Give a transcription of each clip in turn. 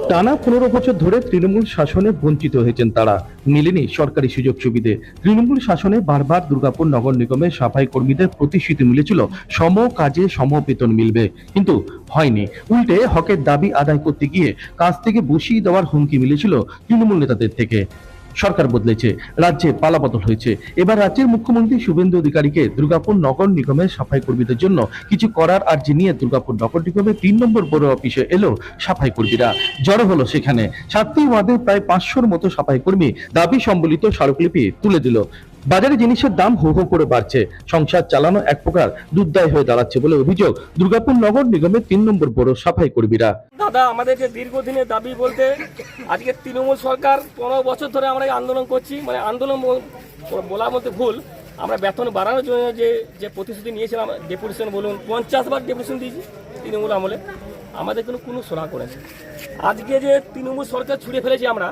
টানা 15 বছর ধরে তৃণমূল শাসনে বঞ্চিত হয়েছেন তারা। মেলেনি সরকারি সুযোগ সুবিধে। তৃণমূল শাসনে বারবার দুর্গাপুর নগর নিগমের সাফাই কর্মীদের প্রতিশ্রুতি মিলেছিল সম কাজে সম বেতন মিলবে, কিন্তু হয়নি। উল্টে হকের দাবি আদায় করতে গিয়ে কাজ থেকে বসিয়ে দেওয়ার হুমকি মিলেছিল তৃণমূল নেতাদের থেকে। সরকার বদলেছে, রাজ্যে পালাবদল হয়েছে। এবার রাজ্যের মুখ্যমন্ত্রী শুভেন্দু অধিকারীকে দুর্গাপুর নগর নিগমের সাফাই কর্মীদের জন্য কিছু করার আর্জি নিয়ে দুর্গাপুর নগর নিগমের 3 নম্বর বড় অফিসে এলো সাফাই কর্মীরা। জড়ো হলো সেখানে। 7টি ওয়ার্ডের প্রায় 500-র মতো সাফাই কর্মী দাবি সম্বলিত স্মারকলিপি তুলে দিল। বাজারে জিনিসের দাম হো হো করে বাড়ছে, সংসার চালানো এক প্রকার দুর্দায় হয়ে দাঁড়াচ্ছে বলে অভিযোগ দুর্গাপুর নগর নিগমের 3 নম্বর বড় সাফাই কর্মীরা। দাদা, আমাদের যে দীর্ঘদিনের দাবি বলতে আজকে তৃণমূল সরকার 15 বছর ধরে আমরা আন্দোলন করছি, মানে আন্দোলন বলার মধ্যে ভুল। আমরা বেতন বাড়ানোর জন্য যে প্রতিশ্রুতি নিয়েছিলাম, ডেপুটেশন বলুন 50 বার ডেপুটেশন দিয়েছি তৃণমূল আমলে, আমাদের কোনো সুরা করেছে। আজকে যে তৃণমূল সরকার ছুড়ে ফেলেছি, আমরা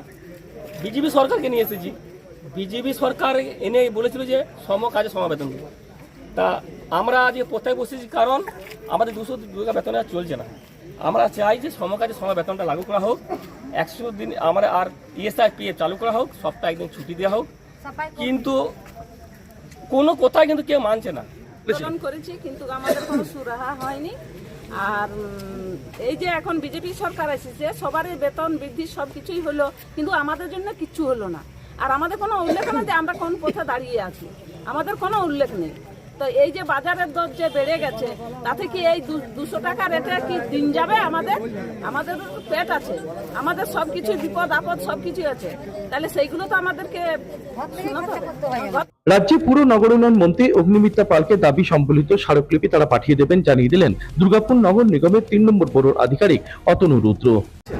বিজেপি সরকারকে নিয়ে এসেছি। বিজেপি সরকার এনে বলেছিল যে সম কাজে সম বেতন দেবে। তা আমরা আজকে প্রত্যেক বসেছি, কারণ আমাদের 200 টাকা বেতন আর চলছে না। আমরা চাই যে সমকাজে সময় বেতনটা লাগু করা হোক, 100 দিন আমরা আর ESIPF চালু করা হোক, সপ্তাহে একদিন ছুটি দেওয়া হোক, কিন্তু কোনো কোথায় কিন্তু কেউ মানছে না। আন্দোলন করেছি কিন্তু আমাদের কোনো সুরাহা হয়নি। আর এই যে এখন বিজেপি সরকার এসেছে, সবারই বেতন বৃদ্ধি সব কিছুই হলো, কিন্তু আমাদের জন্য কিচ্ছু হলো না। আর আমাদের কোনো উল্লেখ নেই যে আমরা কোন পথে দাঁড়িয়ে আছি, আমাদের কোনো উল্লেখ নেই। তো এই যে বাজারের দর যে বেড়ে গেছে, তাতে কি এই 200 টাকা রেটে কি দিন যাবে? আমাদের পেট আছে, আমাদের সব কিছু বিপদ আপদ সব কিছু আছে, তাহলে সেইগুলো তো আমাদেরকে শোনাতে হবে। রাজ্যে পুরো নগর উন্নয়ন মন্ত্রী অগ্নিমিত্রা পালকে দাবি সম্বলিত স্মারকলিপি তারা পাঠিয়ে দেবেন জানিয়ে দিলেন দুর্গাপুর নগর নিগমের 3 নম্বর বড়োর আধিকারিক অতনু রুদ্র।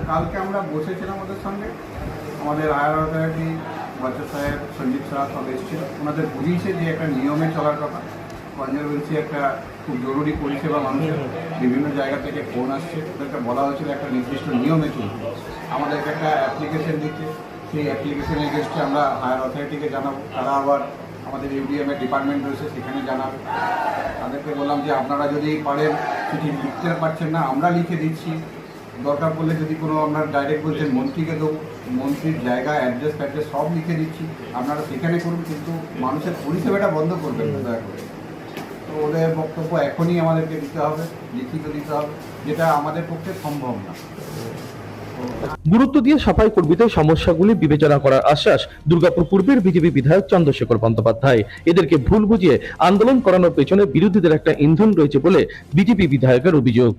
কালকে আমরা বসেছিলাম ওদের সঙ্গে, আমাদের আয়ার অথরিটি বাচ্চা সাহেব, সঞ্জীব সাহা সব এসেছিল। ওনাদের বুঝিয়েছে যে একটা নিয়মে চলার কথা, কনজারভেন্সি একটা খুব জরুরি পরিষেবা, মানুষের বিভিন্ন জায়গা থেকে ফোন আসছে, ওদেরকে বলা হয়েছিল একটা নির্দিষ্ট নিয়মে চলবে। আমাদেরকে একটা অ্যাপ্লিকেশন দিচ্ছে, সেই অ্যাপ্লিকেশন এগেন্স্টে আমরা হায়ার অথরিটিকে জানাবো, তারা আবার আমাদের UDM এর ডিপার্টমেন্ট রয়েছে সেখানে জানাবে। তাদেরকে বললাম যে আপনারা যদি পারেন, চিঠি লিখতে পারছেন না আমরা লিখে দিচ্ছি, দরকার পড়লে যদি কোনো আপনার ডাইরেক্ট বলছেন মন্ত্রীকে দেবো, মন্ত্রীর জায়গা অ্যাড্রেস ফ্যাড্রেস সব লিখে দিচ্ছি, আপনারা সেখানে করুন, কিন্তু মানুষের পরিষেবাটা বন্ধ করবেন না দয়া করে। তো ওদের বক্তব্য এখনই আমাদেরকে দিতে হবে, লিখিত দিতে হবে, যেটা আমাদের পক্ষে সম্ভব না। গুরুত্ব দিয়ে সাফাই কর্মীদের সমস্যাগুলি বিবেচনা করার আশ্বাস দুর্গাপুর পূর্বের বিজেপি বিধায়ক চন্দ্রশেখর বন্দ্যোপাধ্যায়। এদেরকে ভুল বুঝিয়ে আন্দোলন করানোর পেছনে বিরোধীদের একটা ইন্ধন রয়েছে বলে বিজেপি বিধায়কের অভিযোগ।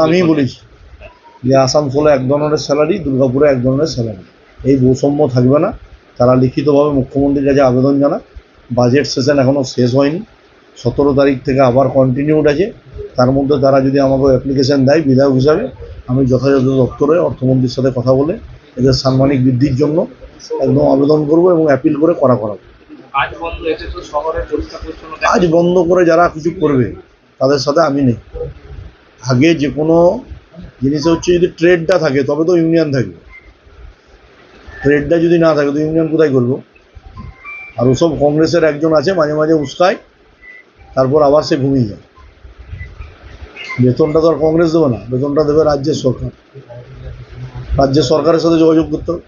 আমি বলেছি যে আসানসোলে এক ধরনের স্যালারি, দুর্গাপুরে এক ধরনের স্যালারি, এই বৈষম্য থাকবে না। তারা লিখিতভাবে মুখ্যমন্ত্রীর কাছে আবেদন জানায়। বাজেট সেশন এখনও শেষ হয়নি, 17 তারিখ থেকে আবার কন্টিনিউড আছে। তার মধ্যে তারা যদি আমাকে অ্যাপ্লিকেশন দেয় বিধায়ক হিসাবে, আমি যথাযথ দপ্তরে অর্থমন্ত্রীর সাথে কথা বলে এদের সাম্মানিক বৃদ্ধির জন্য একদম আবেদন করব এবং অ্যাপিল করে করাবো। আজ বন্ধ করে যারা কিছু করবে তাদের সাথে আমি নেই। আগে যে কোনো জিনিস হচ্ছে, যদি ট্রেডটা থাকে তবে তো ইউনিয়ন থাকবে, ট্রেডটা যদি না থাকে তো ইউনিয়ন কোথায় করবো? আর ওসব কংগ্রেসের একজন আছে, মাঝে মাঝে উস্কায়, তারপর আবার সে ঘুমিয়ে যায়। বেতনটা তো আর কংগ্রেস দেবে না, বেতনটা দেবে রাজ্যের সরকার। রাজ্যের সরকারের সাথে যোগাযোগ করতে হবে।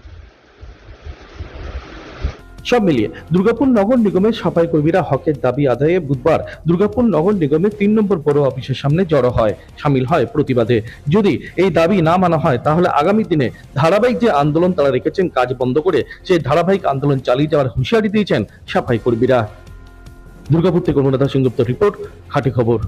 সব মিলিয়ে দুর্গাপুর নগর নিগমের সাফাই কর্মীরা হকের দাবি আদায়ে বুধবার দুর্গাপুর নগর নিগমের 3 নম্বর বড় অফিসের সামনে জড়ো হয়, সামিল হয় প্রতিবাদে। যদি এই দাবি না মানা হয় তাহলে আগামী দিনে ধারাবাহিক যে আন্দোলন তারা রেখেছেন কাজ বন্ধ করে সেই ধারাবাহিক আন্দোলন চালিয়ে যাওয়ার হুঁশিয়ারি দিয়েছেন সাফাই কর্মীরা। দুর্গাপুর থেকে অনুরাধা সিংগুপ্ত রিপোর্ট, খাঁটি খবর।